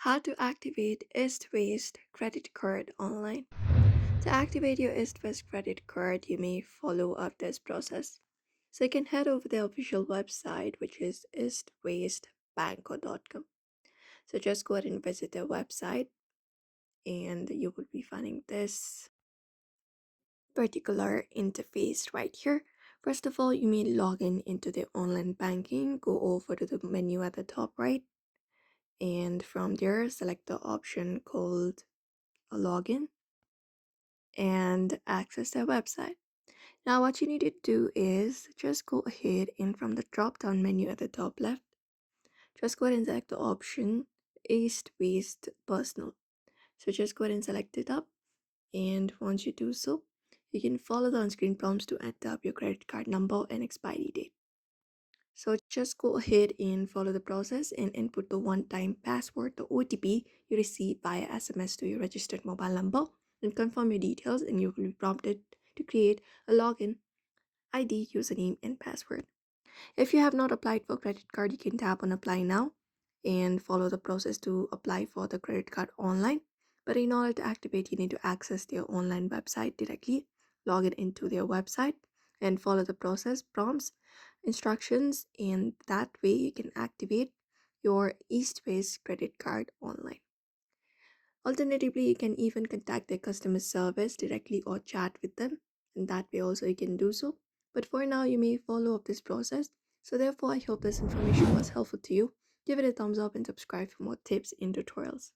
How to activate EastWest credit card online. To activate your EastWest credit card, you may follow up this process. So you can head over the official website, which is eastwestbanco.com. So just go ahead and visit their website, and you will be finding this particular interface right here. First of all, you may log in into the online banking. Go over to the menu at the top right, and from there, select the option called a login and access their website. Now, what you need to do is just go ahead and from the drop down menu at the top left, just go ahead and select the option East West Personal. So just go ahead and select it up. And once you do so, you can follow the on screen prompts to enter up your credit card number and expiry date. So just go ahead and follow the process and input the one-time password, the OTP you receive via SMS to your registered mobile number, and confirm your details, and you will be prompted to create a login ID, username, and password. If you have not applied for credit card, you can tap on apply now and follow the process to apply for the credit card online. But in order to activate, you need to access their online website directly, log in into their website, and follow the process prompts, instructions, and that way you can activate your EastWest credit card online. Alternatively, you can even contact their customer service directly or chat with them, and that way also you can do so. But for now, you may follow up this process. So, therefore, I hope this information was helpful to you. Give it a thumbs up and subscribe for more tips and tutorials.